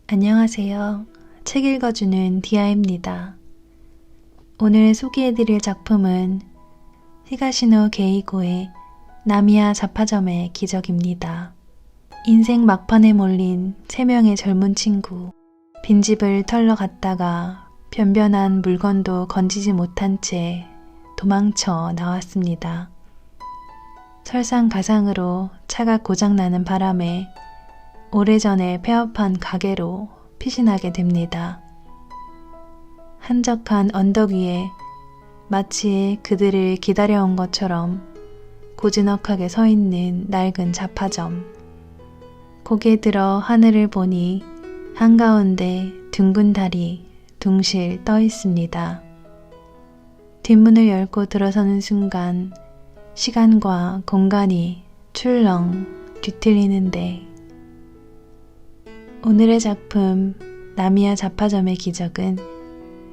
안녕하세요. 책 읽어주는 디아입니다. 오늘 소개해드릴 작품은 히가시노 게이고의 나미야 잡화점의 기적입니다. 인생 막판에 몰린 3명의 젊은 친구, 빈집을 털러 갔다가 변변한 물건도 건지지 못한 채 도망쳐 나왔습니다. 설상가상으로 차가 고장나는 바람에 오래전에 폐업한 가게로 피신하게 됩니다. 한적한 언덕 위에 마치 그들을 기다려온 것처럼 고즈넉하게 서 있는 낡은 잡화점. 고개 들어 하늘을 보니 한가운데 둥근 달이 둥실 떠 있습니다. 뒷문을 열고 들어서는 순간 시간과 공간이 출렁 뒤틀리는데 오늘의 작품 나미야 잡화점의 기적은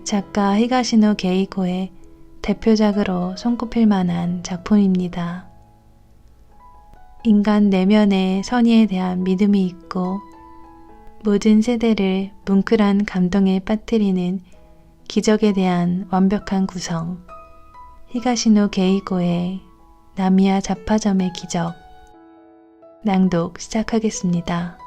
작가 히가시노 게이고의 대표작으로 손꼽힐 만한 작품입니다. 인간 내면의 선의에 대한 믿음이 있고 모든 세대를 뭉클한 감동에 빠뜨리는 기적에 대한 완벽한 구성. 히가시노 게이고의 나미야 잡화점의 기적. 낭독 시작하겠습니다.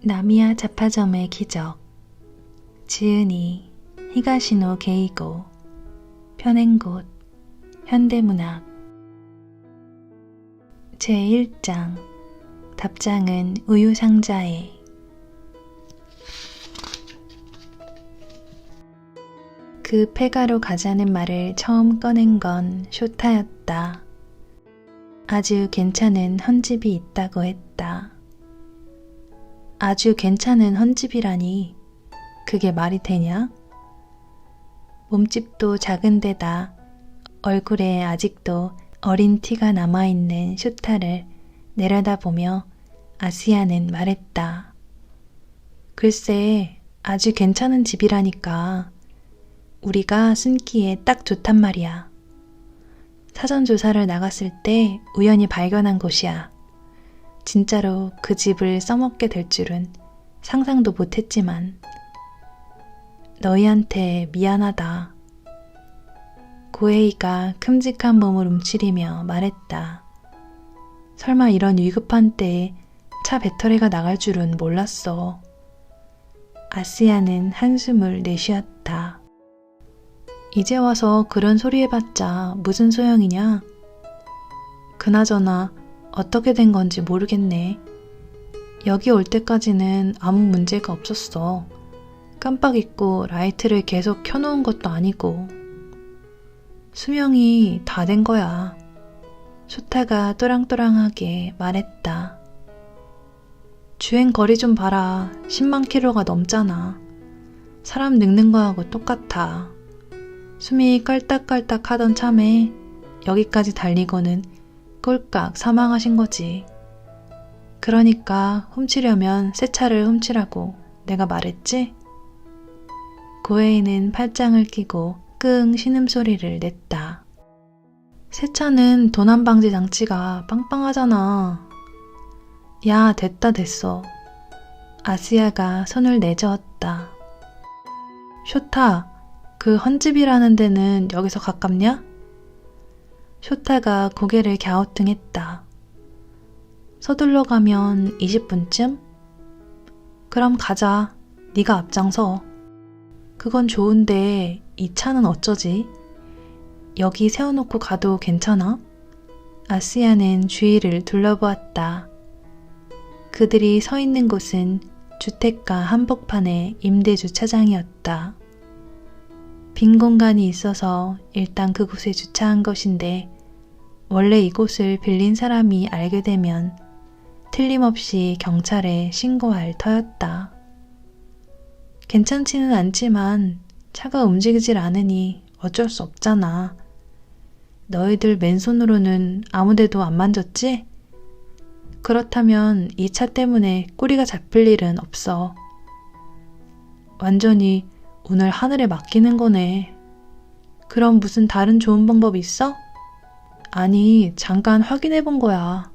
나미야 잡화점의 기적. 지은이 히가시노 게이고. 펴낸곳 현대문학. 제1장. 답장은 우유상자에. 그 폐가로 가자는 말을 처음 꺼낸 건 쇼타였다. 아주 괜찮은 헌집이 있다고 했다. 아주 괜찮은 헌집이라니 그게 말이 되냐? 몸집도 작은 데다 얼굴에 아직도 어린 티가 남아있는 쇼타를 내려다보며 아시아는 말했다. 글쎄, 아주 괜찮은 집이라니까. 우리가 숨기에 딱 좋단 말이야. 사전조사를 나갔을 때 우연히 발견한 곳이야. 진짜로 그 집을 써먹게 될 줄은 상상도 못했지만 너희한테 미안하다. 고에이가 큼직한 몸을 움츠리며 말했다. 설마 이런 위급한 때에 차 배터리가 나갈 줄은 몰랐어. 아시아는 한숨을 내쉬었다. 이제 와서 그런 소리 해봤자 무슨 소용이냐? 그나저나 어떻게 된 건지 모르겠네. 여기 올 때까지는 아무 문제가 없었어. 깜빡 잊고 라이트를 계속 켜놓은 것도 아니고. 수명이 다 된 거야. 쇼타가 또랑또랑하게 말했다. 주행 거리 좀 봐라. 10만 킬로가 넘잖아. 사람 늙는 거하고 똑같아. 숨이 깔딱깔딱 하던 참에 여기까지 달리고는 꼴깍 사망하신 거지. 그러니까 훔치려면 새 차를 훔치라고 내가 말했지? 고에이는 팔짱을 끼고 끙 신음소리를 냈다. 새 차는 도난 방지 장치가 빵빵하잖아. 야, 됐어. 아시아가 손을 내저었다. 쇼타, 그 헌집이라는 데는 여기서 가깝냐? 쇼타가 고개를 갸우뚱했다. 서둘러 가면 20분쯤? 그럼 가자. 네가 앞장서. 그건 좋은데 이 차는 어쩌지? 여기 세워놓고 가도 괜찮아? 아시아는 주위를 둘러보았다. 그들이 서 있는 곳은 주택가 한복판의 임대주차장이었다. 빈 공간이 있어서 일단 그곳에 주차한 것인데 원래 이곳을 빌린 사람이 알게 되면 틀림없이 경찰에 신고할 터였다. 괜찮지는 않지만 차가 움직이질 않으니 어쩔 수 없잖아. 너희들 맨손으로는 아무데도 안 만졌지? 그렇다면 이 차 때문에 꼬리가 잡힐 일은 없어. 완전히 오늘 하늘에 맡기는 거네. 그럼 무슨 다른 좋은 방법 있어? 아니, 잠깐 확인해 본 거야.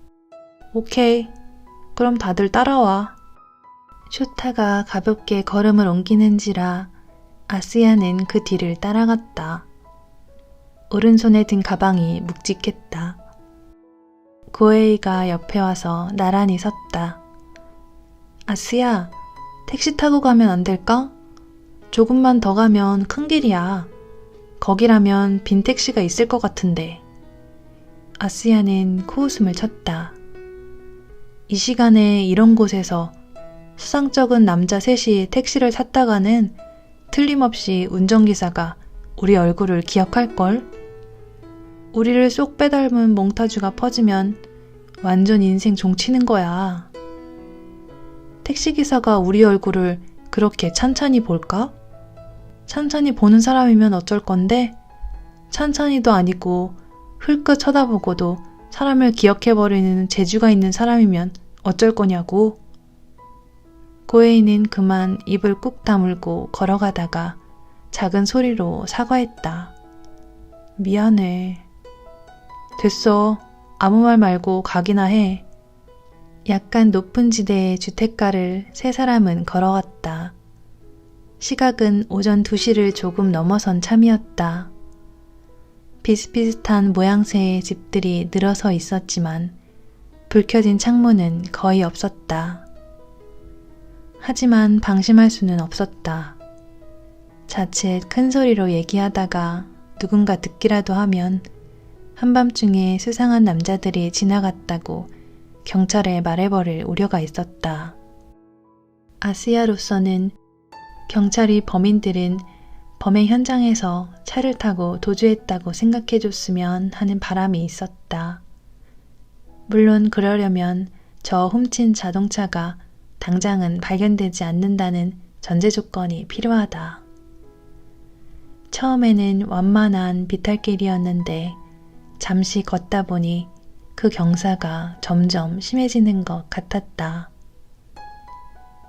오케이. 그럼 다들 따라와. 쇼타가 가볍게 걸음을 옮기는지라 아스야는 그 뒤를 따라갔다. 오른손에 든 가방이 묵직했다. 고에이가 옆에 와서 나란히 섰다. 아스야, 택시 타고 가면 안 될까? 조금만 더 가면 큰 길이야. 거기라면 빈 택시가 있을 것 같은데. 아스야는 코웃음을 쳤다. 이 시간에 이런 곳에서 수상쩍은 남자 셋이 택시를 탔다가는 틀림없이 운전기사가 우리 얼굴을 기억할걸? 우리를 쏙 빼닮은 몽타주가 퍼지면 완전 인생 종치는 거야. 택시기사가 우리 얼굴을 그렇게 찬찬히 볼까? 찬찬히 보는 사람이면 어쩔 건데 찬찬히도 아니고 흘끗 쳐다보고도 사람을 기억해버리는 재주가 있는 사람이면 어쩔 거냐고. 고에이는 그만 입을 꾹 다물고 걸어가다가 작은 소리로 사과했다. 미안해. 됐어. 아무 말 말고 가기나 해. 약간 높은 지대의 주택가를 세 사람은 걸어갔다. 시각은 오전 2시를 조금 넘어선 참이었다. 비슷비슷한 모양새의 집들이 늘어서 있었지만 불 켜진 창문은 거의 없었다. 하지만 방심할 수는 없었다. 자칫 큰 소리로 얘기하다가 누군가 듣기라도 하면 한밤중에 수상한 남자들이 지나갔다고 경찰에 말해버릴 우려가 있었다. 아스야로서는 경찰이 범인들은 범행 현장에서 차를 타고 도주했다고 생각해줬으면 하는 바람이 있었다. 물론 그러려면 저 훔친 자동차가 당장은 발견되지 않는다는 전제 조건이 필요하다. 처음에는 완만한 비탈길이었는데 잠시 걷다 보니 그 경사가 점점 심해지는 것 같았다.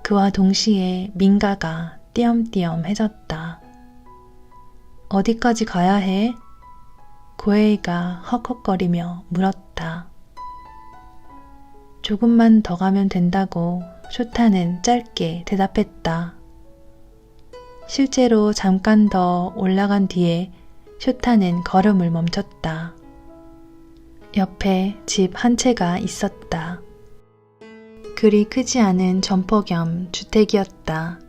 그와 동시에 민가가 띄엄띄엄해졌다. 어디까지 가야 해? 고에이가 헉헉거리며 물었다. 조금만 더 가면 된다고 쇼타는 짧게 대답했다. 실제로 잠깐 더 올라간 뒤에 쇼타는 걸음을 멈췄다. 옆에 집 한 채가 있었다. 그리 크지 않은 점포 겸 주택이었다.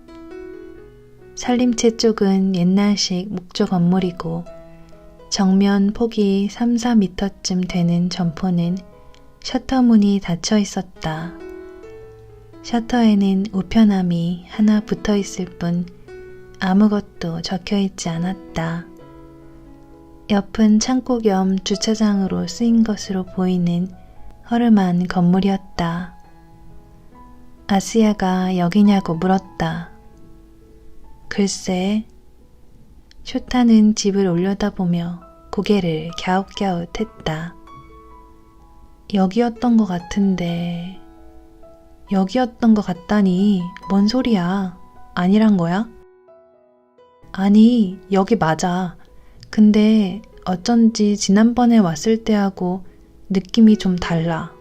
살림채 쪽은 옛날식 목조 건물이고 정면 폭이 3-4m쯤 되는 점포는 셔터 문이 닫혀 있었다. 셔터에는 우편함이 하나 붙어 있을 뿐 아무것도 적혀 있지 않았다. 옆은 창고 겸 주차장으로 쓰인 것으로 보이는 허름한 건물이었다. 아스야가 여기냐고 물었다. 글쎄, 쇼타는 집을 올려다보며 고개를 갸웃갸웃했다. 여기였던 것 같은데... 여기였던 것 같다니 뭔 소리야? 아니란 거야? 아니, 여기 맞아. 근데 어쩐지 지난번에 왔을 때하고 느낌이 좀 달라.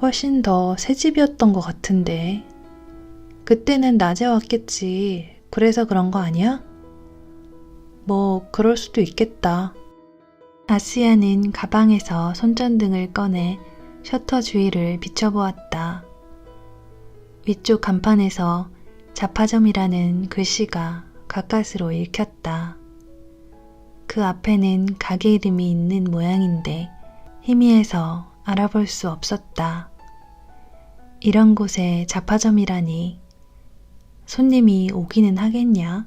훨씬 더 새 집이었던 것 같은데. 그때는 낮에 왔겠지. 그래서 그런 거 아니야? 뭐 그럴 수도 있겠다. 아스야는 가방에서 손전등을 꺼내 셔터 주위를 비춰보았다. 위쪽 간판에서 자파점이라는 글씨가 가까스로 읽혔다. 그 앞에는 가게 이름이 있는 모양인데 희미해서 알아볼 수 없었다. 이런 곳에 자파점이라니 손님이 오기는 하겠냐?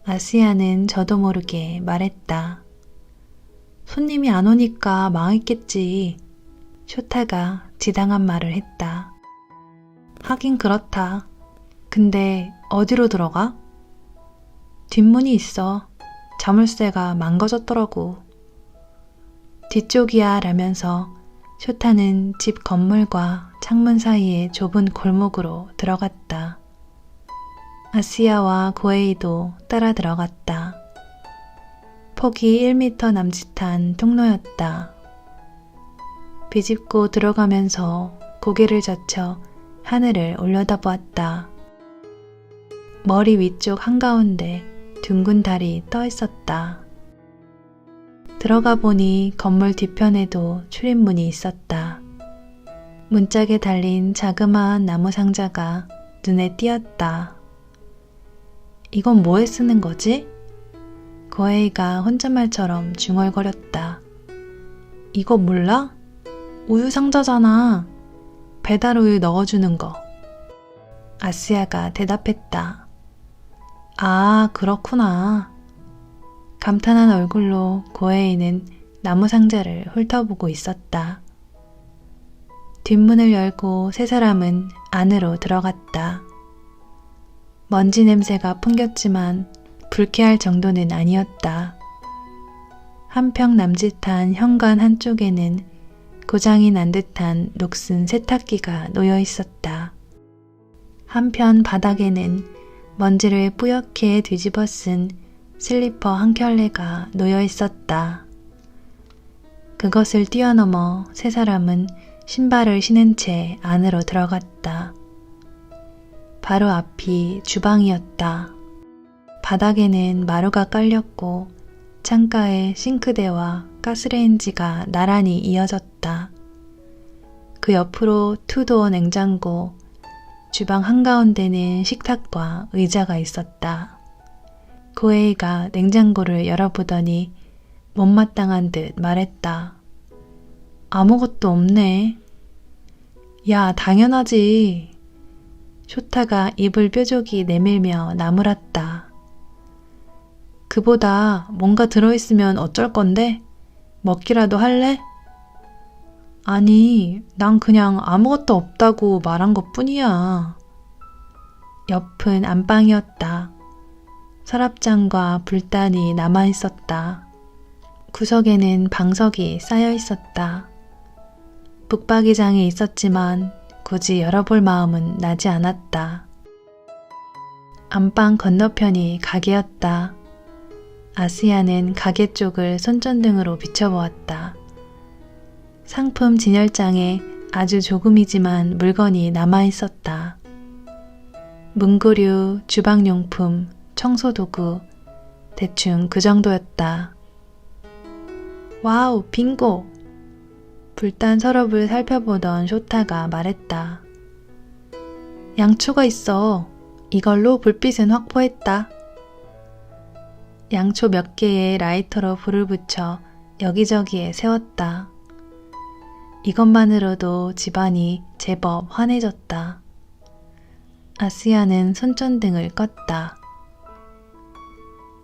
아스야는 저도 모르게 말했다. 손님이 안 오니까 망했겠지. 쇼타가 지당한 말을 했다. 하긴 그렇다. 근데 어디로 들어가? 뒷문이 있어. 자물쇠가 망가졌더라고. 뒤쪽이야 라면서 쇼타는 집 건물과 창문 사이의 좁은 골목으로 들어갔다. 아스야와 고에이도 따라 들어갔다. 폭이 1m 남짓한 통로였다. 비집고 들어가면서 고개를 젖혀 하늘을 올려다보았다. 머리 위쪽 한가운데 둥근 달이 떠 있었다. 들어가 보니 건물 뒤편에도 출입문이 있었다. 문짝에 달린 자그마한 나무 상자가 눈에 띄었다. 이건 뭐에 쓰는 거지? 고에이가 혼잣말처럼 중얼거렸다. 이거 몰라? 우유 상자잖아. 배달 우유 넣어주는 거. 아스야가 대답했다. 아, 그렇구나. 감탄한 얼굴로 고에이는 나무 상자를 훑어보고 있었다. 뒷문을 열고 세 사람은 안으로 들어갔다. 먼지 냄새가 풍겼지만 불쾌할 정도는 아니었다. 한평 남짓한 현관 한쪽에는 고장이 난 듯한 녹슨 세탁기가 놓여 있었다. 한편 바닥에는 먼지를 뿌옇게 뒤집어 쓴 슬리퍼 한 켤레가 놓여 있었다. 그것을 뛰어넘어 세 사람은 신발을 신은 채 안으로 들어갔다. 바로 앞이 주방이었다. 바닥에는 마루가 깔렸고 창가에 싱크대와 가스레인지가 나란히 이어졌다. 그 옆으로 투도어 냉장고, 주방 한가운데는 식탁과 의자가 있었다. 고에이가 냉장고를 열어보더니 못마땅한 듯 말했다. 아무것도 없네. 야, 당연하지. 쇼타가 입을 뾰족이 내밀며 나무랐다. 그보다 뭔가 들어있으면 어쩔 건데? 먹기라도 할래? 아니, 난 그냥 아무것도 없다고 말한 것뿐이야. 옆은 안방이었다. 서랍장과 불단이 남아있었다. 구석에는 방석이 쌓여 있었다. 북박이장이 있었지만 굳이 열어볼 마음은 나지 않았다. 안방 건너편이 가게였다. 아스야는 가게 쪽을 손전등으로 비춰보았다. 상품 진열장에 아주 조금이지만 물건이 남아있었다. 문구류, 주방용품, 청소도구, 대충 그 정도였다. 와우, 빙고! 불단 서랍을 살펴보던 쇼타가 말했다. 양초가 있어. 이걸로 불빛은 확보했다. 양초 몇 개에 라이터로 불을 붙여 여기저기에 세웠다. 이것만으로도 집안이 제법 환해졌다. 아스야는 손전등을 껐다.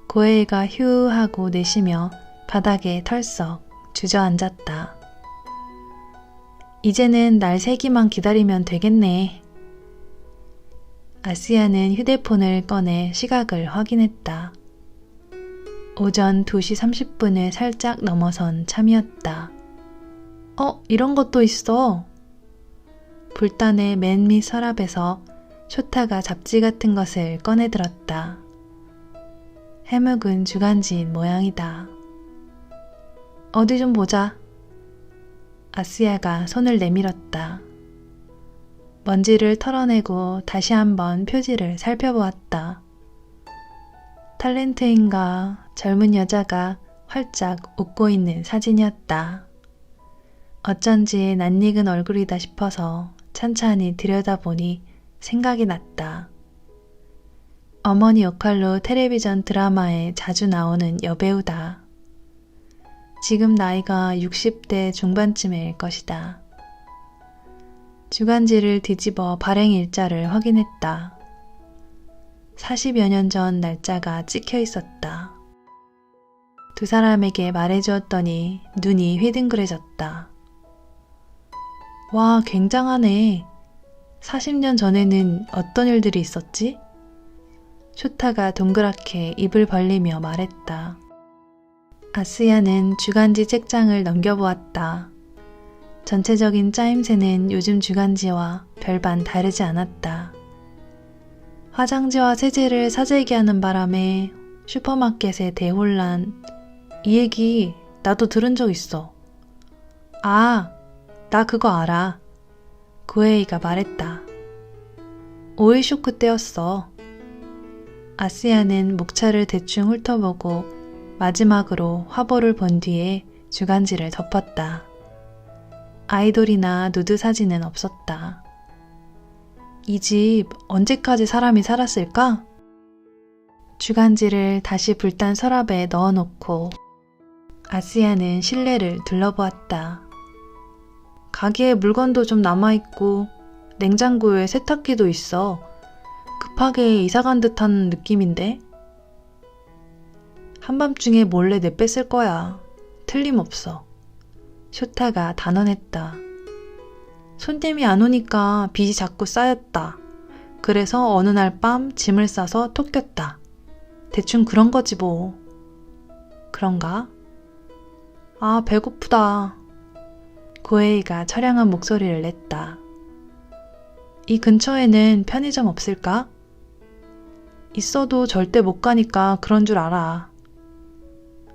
고에이가 휴 하고 내쉬며 바닥에 털썩 주저앉았다. 이제는 날 새기만 기다리면 되겠네. 아스야는 휴대폰을 꺼내 시각을 확인했다. 오전 2시 30분을 살짝 넘어선 참이었다. 이런 것도 있어. 불단의 맨 밑 서랍에서 쇼타가 잡지 같은 것을 꺼내들었다. 해묵은 주간지인 모양이다. 어디 좀 보자. 아스야가 손을 내밀었다. 먼지를 털어내고 다시 한번 표지를 살펴보았다. 탤런트인가 젊은 여자가 활짝 웃고 있는 사진이었다. 어쩐지 낯익은 얼굴이다 싶어서 찬찬히 들여다보니 생각이 났다. 어머니 역할로 텔레비전 드라마에 자주 나오는 여배우다. 지금 나이가 60대 중반쯤일 것이다. 주간지를 뒤집어 발행 일자를 확인했다. 40여 년 전 날짜가 찍혀 있었다. 두 사람에게 말해주었더니 눈이 휘둥그레졌다. 와, 굉장하네. 40년 전에는 어떤 일들이 있었지? 쇼타가 동그랗게 입을 벌리며 말했다. 아스야는 주간지 책장을 넘겨보았다. 전체적인 짜임새는 요즘 주간지와 별반 다르지 않았다. 화장지와 세제를 사재기하는 바람에 슈퍼마켓의 대혼란. 이 얘기 나도 들은 적 있어. 아, 나 그거 알아. 고에이가 말했다. 오일 쇼크 때였어. 아스야는 목차를 대충 훑어보고 마지막으로 화보를 본 뒤에 주간지를 덮었다. 아이돌이나 누드 사진은 없었다. 이 집 언제까지 사람이 살았을까? 주간지를 다시 불단 서랍에 넣어놓고 아스야는 실내를 둘러보았다. 가게에 물건도 좀 남아있고 냉장고에 세탁기도 있어. 급하게 이사간 듯한 느낌인데? 한밤중에 몰래 내뺐을 거야. 틀림없어. 쇼타가 단언했다. 손님이 안 오니까 빚이 자꾸 쌓였다. 그래서 어느 날 밤 짐을 싸서 톡겼다. 대충 그런 거지 뭐. 그런가? 아, 배고프다. 고에이가 처량한 목소리를 냈다. 이 근처에는 편의점 없을까? 있어도 절대 못 가니까 그런 줄 알아.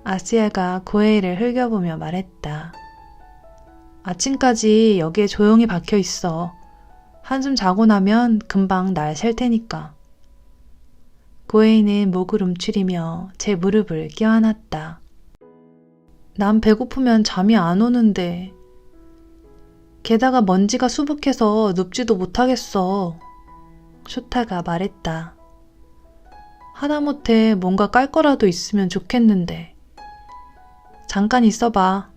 아스야가 고에이를 흘겨보며 말했다. 아침까지 여기에 조용히 박혀 있어. 한숨 자고 나면 금방 날 셀 테니까. 고에이는 목을 움츠리며 제 무릎을 껴안았다. 난 배고프면 잠이 안 오는데. 게다가 먼지가 수북해서 눕지도 못하겠어. 쇼타가 말했다. 하다못해 뭔가 깔 거라도 있으면 좋겠는데. 잠깐 있어봐.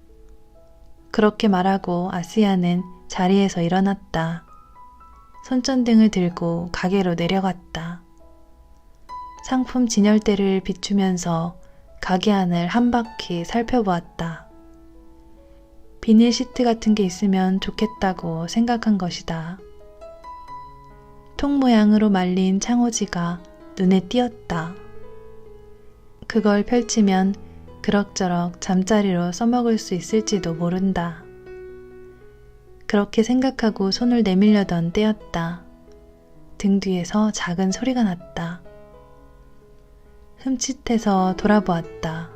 그렇게 말하고 아스야는 자리에서 일어났다. 손전등을 들고 가게로 내려갔다. 상품 진열대를 비추면서 가게 안을 한 바퀴 살펴보았다. 비닐 시트 같은 게 있으면 좋겠다고 생각한 것이다. 통 모양으로 말린 창호지가 눈에 띄었다. 그걸 펼치면 그럭저럭 잠자리로 써먹을 수 있을지도 모른다. 그렇게 생각하고 손을 내밀려던 때였다. 등 뒤에서 작은 소리가 났다. 흠칫해서 돌아보았다.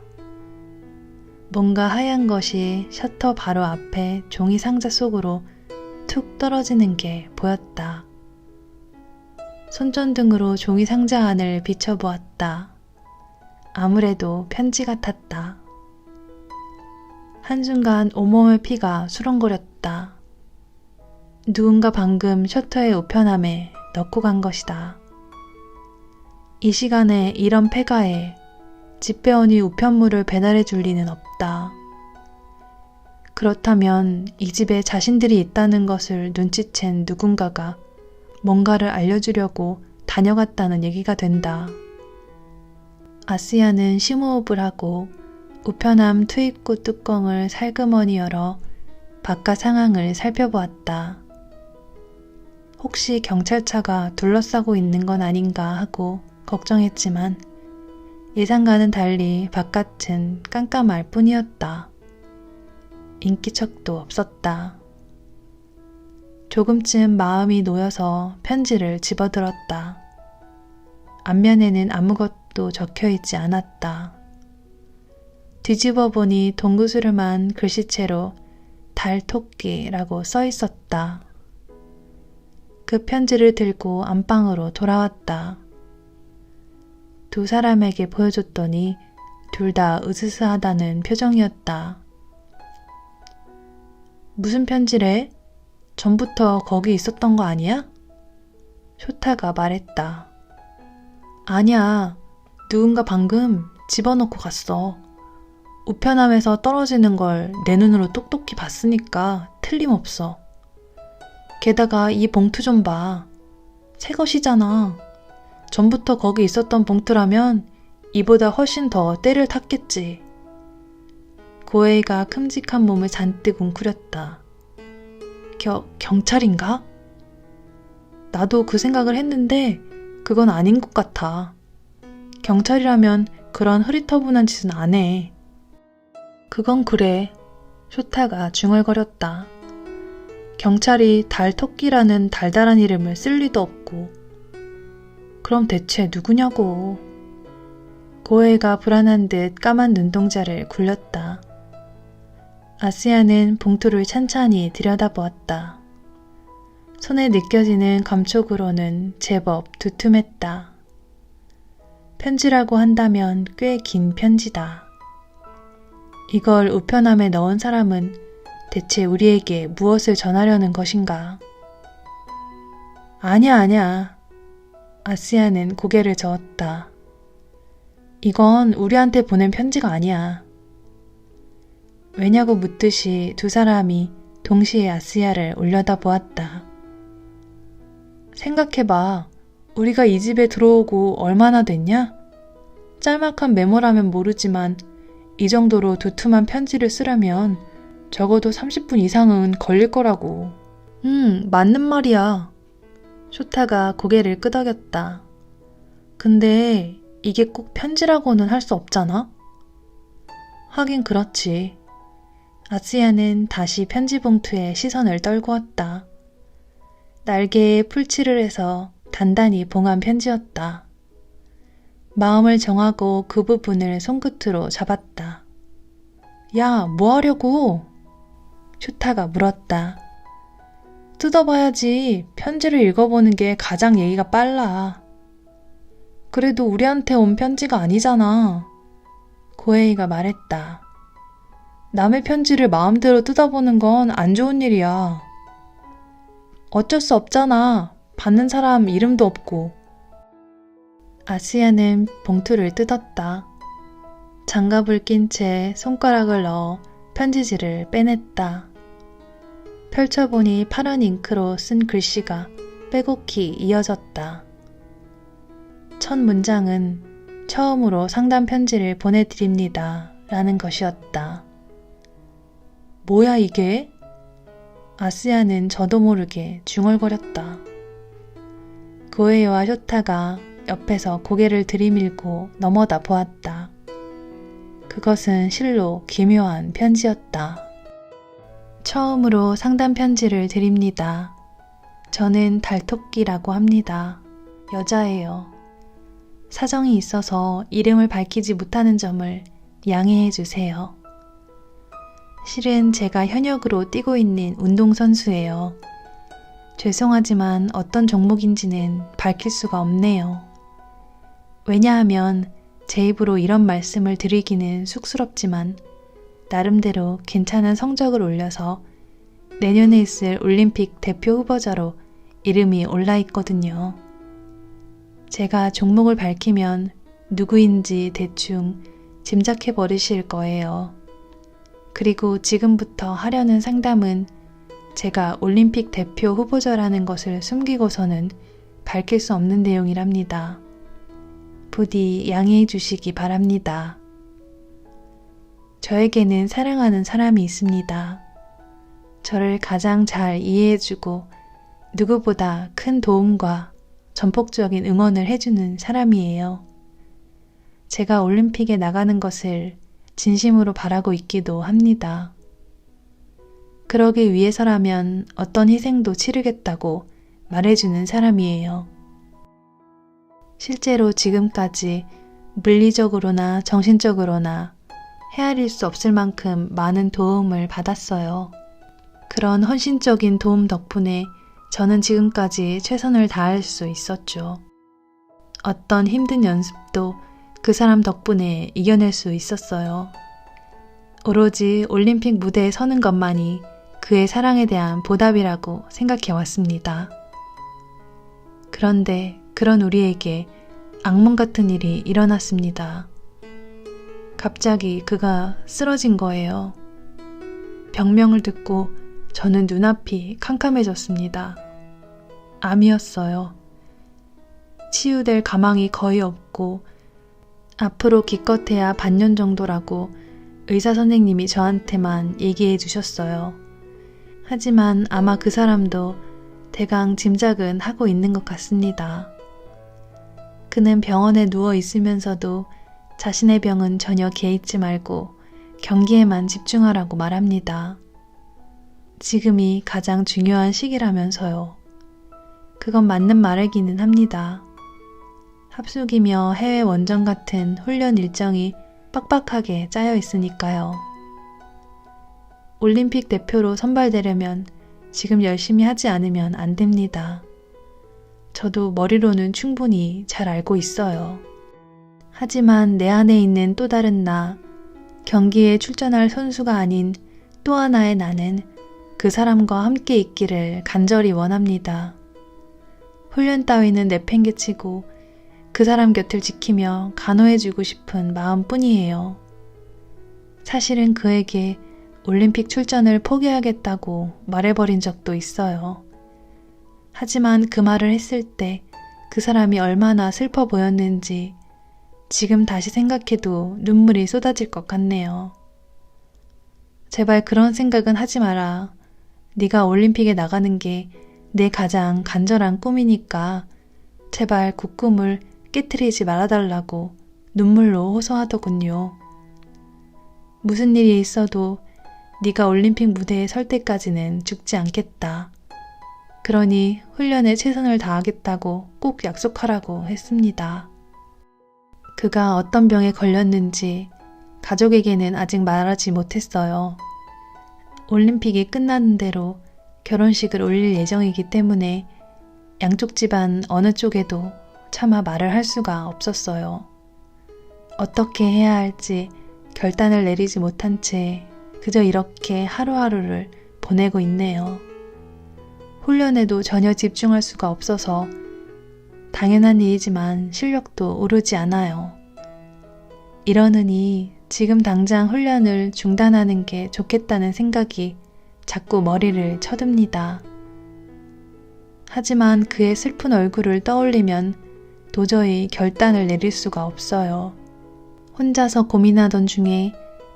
뭔가 하얀 것이 셔터 바로 앞에 종이 상자 속으로 툭 떨어지는 게 보였다. 손전등으로 종이 상자 안을 비춰보았다. 아무래도 편지 같았다. 한순간 온몸의 피가 수렁거렸다. 누군가 방금 셔터의 우편함에 넣고 간 것이다. 이 시간에 이런 폐가에 집배원이 우편물을 배달해 줄 리는 없다. 그렇다면 이 집에 자신들이 있다는 것을 눈치챈 누군가가 뭔가를 알려주려고 다녀갔다는 얘기가 된다. 아스야는 심호흡을 하고 우편함 투입구 뚜껑을 살그머니 열어 바깥 상황을 살펴보았다. 혹시 경찰차가 둘러싸고 있는 건 아닌가 하고 걱정했지만 예상과는 달리 바깥은 깜깜할 뿐이었다. 인기척도 없었다. 조금쯤 마음이 놓여서 편지를 집어들었다. 앞면에는 아무것도 적혀있지 않았다. 뒤집어 보니 동구스름한 글씨체로 달토끼라고 써있었다. 그 편지를 들고 안방으로 돌아왔다. 두 사람에게 보여줬더니 둘 다 으스스하다는 표정이었다. 무슨 편지래? 전부터 거기 있었던 거 아니야? 쇼타가 말했다. 아니야. 누군가 방금 집어넣고 갔어. 우편함에서 떨어지는 걸 내 눈으로 똑똑히 봤으니까 틀림없어. 게다가 이 봉투 좀 봐. 새 것이잖아. 전부터 거기 있었던 봉투라면 이보다 훨씬 더 때를 탔겠지. 고에이가 큼직한 몸을 잔뜩 웅크렸다. 경찰인가? 나도 그 생각을 했는데 그건 아닌 것 같아. 경찰이라면 그런 흐릿허분한 짓은 안 해. 그건 그래. 쇼타가 중얼거렸다. 경찰이 달토끼라는 달달한 이름을 쓸 리도 없고. 그럼 대체 누구냐고. 고에이가 불안한 듯 까만 눈동자를 굴렸다. 아스야는 봉투를 찬찬히 들여다보았다. 손에 느껴지는 감촉으로는 제법 두툼했다. 편지라고 한다면 꽤 긴 편지다. 이걸 우편함에 넣은 사람은 대체 우리에게 무엇을 전하려는 것인가? 아니야. 아스야는 고개를 저었다. 이건 우리한테 보낸 편지가 아니야. 왜냐고 묻듯이 두 사람이 동시에 아스야를 올려다보았다. 생각해봐. 우리가 이 집에 들어오고 얼마나 됐냐? 짤막한 메모라면 모르지만 이 정도로 두툼한 편지를 쓰려면 적어도 30분 이상은 걸릴 거라고. 맞는 말이야. 쇼타가 고개를 끄덕였다. 근데 이게 꼭 편지라고는 할 수 없잖아? 하긴 그렇지. 아스야는 다시 편지 봉투에 시선을 떨구었다. 날개에 풀칠을 해서 단단히 봉한 편지였다. 마음을 정하고 그 부분을 손끝으로 잡았다. 야, 뭐 하려고? 쇼타가 물었다. 뜯어봐야지. 편지를 읽어보는 게 가장 예의가 빨라. 그래도 우리한테 온 편지가 아니잖아. 고에이가 말했다. 남의 편지를 마음대로 뜯어보는 건 안 좋은 일이야. 어쩔 수 없잖아. 받는 사람 이름도 없고. 아스야는 봉투를 뜯었다. 장갑을 낀 채 손가락을 넣어 편지지를 빼냈다. 펼쳐보니 파란 잉크로 쓴 글씨가 빼곡히 이어졌다. 첫 문장은 처음으로 상담 편지를 보내드립니다. 라는 것이었다. 뭐야 이게? 아스야는 저도 모르게 중얼거렸다. 고에이와 쇼타가 옆에서 고개를 들이밀고 넘어다 보았다. 그것은 실로 기묘한 편지였다. 처음으로 상담 편지를 드립니다. 저는 달토끼라고 합니다. 여자예요. 사정이 있어서 이름을 밝히지 못하는 점을 양해해 주세요. 실은 제가 현역으로 뛰고 있는 운동선수예요. 죄송하지만 어떤 종목인지는 밝힐 수가 없네요. 왜냐하면 제 입으로 이런 말씀을 드리기는 쑥스럽지만 나름대로 괜찮은 성적을 올려서 내년에 있을 올림픽 대표 후보자로 이름이 올라 있거든요. 제가 종목을 밝히면 누구인지 대충 짐작해 버리실 거예요. 그리고 지금부터 하려는 상담은 제가 올림픽 대표 후보자라는 것을 숨기고서는 밝힐 수 없는 내용이랍니다. 부디 양해해 주시기 바랍니다. 저에게는 사랑하는 사람이 있습니다. 저를 가장 잘 이해해주고 누구보다 큰 도움과 전폭적인 응원을 해주는 사람이에요. 제가 올림픽에 나가는 것을 진심으로 바라고 있기도 합니다. 그러기 위해서라면 어떤 희생도 치르겠다고 말해주는 사람이에요. 실제로 지금까지 물리적으로나 정신적으로나 헤아릴 수 없을 만큼 많은 도움을 받았어요. 그런 헌신적인 도움 덕분에 저는 지금까지 최선을 다할 수 있었죠. 어떤 힘든 연습도 그 사람 덕분에 이겨낼 수 있었어요. 오로지 올림픽 무대에 서는 것만이 그의 사랑에 대한 보답이라고 생각해 왔습니다. 그런데 그런 우리에게 악몽 같은 일이 일어났습니다. 갑자기 그가 쓰러진 거예요. 병명을 듣고 저는 눈앞이 캄캄해졌습니다. 암이었어요. 치유될 가망이 거의 없고 앞으로 기껏해야 반년 정도라고 의사 선생님이 저한테만 얘기해 주셨어요. 하지만 아마 그 사람도 대강 짐작은 하고 있는 것 같습니다. 그는 병원에 누워 있으면서도 자신의 병은 전혀 개의치 말고 경기에만 집중하라고 말합니다. 지금이 가장 중요한 시기라면서요. 그건 맞는 말이기는 합니다. 합숙이며 해외 원정 같은 훈련 일정이 빡빡하게 짜여 있으니까요. 올림픽 대표로 선발되려면 지금 열심히 하지 않으면 안 됩니다. 저도 머리로는 충분히 잘 알고 있어요. 하지만 내 안에 있는 또 다른 나, 경기에 출전할 선수가 아닌 또 하나의 나는 그 사람과 함께 있기를 간절히 원합니다. 훈련 따위는 내팽개치고 그 사람 곁을 지키며 간호해주고 싶은 마음뿐이에요. 사실은 그에게 올림픽 출전을 포기하겠다고 말해버린 적도 있어요. 하지만 그 말을 했을 때 그 사람이 얼마나 슬퍼 보였는지 지금 다시 생각해도 눈물이 쏟아질 것 같네요. 제발 그런 생각은 하지 마라. 네가 올림픽에 나가는 게 내 가장 간절한 꿈이니까 제발 그 꿈을 깨트리지 말아달라고 눈물로 호소하더군요. 무슨 일이 있어도 네가 올림픽 무대에 설 때까지는 죽지 않겠다. 그러니 훈련에 최선을 다하겠다고 꼭 약속하라고 했습니다. 그가 어떤 병에 걸렸는지 가족에게는 아직 말하지 못했어요. 올림픽이 끝나는 대로 결혼식을 올릴 예정이기 때문에 양쪽 집안 어느 쪽에도 차마 말을 할 수가 없었어요. 어떻게 해야 할지 결단을 내리지 못한 채 그저 이렇게 하루하루를 보내고 있네요. 훈련에도 전혀 집중할 수가 없어서 당연한 일이지만 실력도 오르지 않아요. 이러느니 지금 당장 훈련을 중단하는 게 좋겠다는 생각이 자꾸 머리를 쳐듭니다. 하지만 그의 슬픈 얼굴을 떠올리면 도저히 결단을 내릴 수가 없어요. 혼자서 고민하던 중에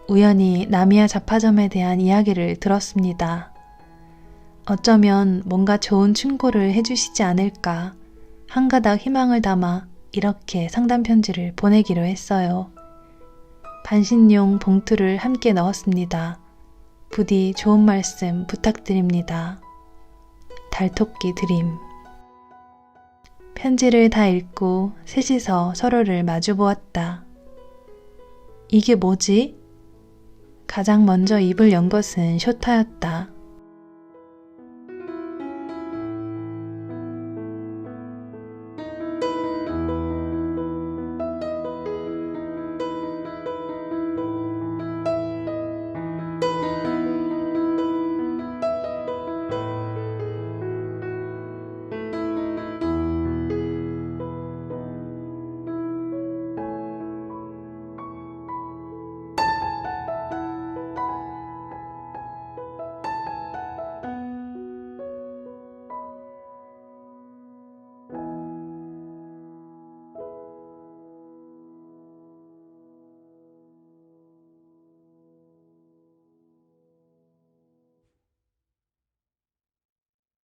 우연히 나미야 잡화점에 대한 이야기를 들었습니다. 어쩌면 뭔가 좋은 충고를 해주시지 않을까 한 가닥 희망을 담아 이렇게 상담 편지를 보내기로 했어요. 반신용 봉투를 함께 넣었습니다. 부디 좋은 말씀 부탁드립니다. 달토끼 드림. 편지를 다 읽고 셋이서 서로를 마주보았다. 이게 뭐지? 가장 먼저 입을 연 것은 쇼타였다.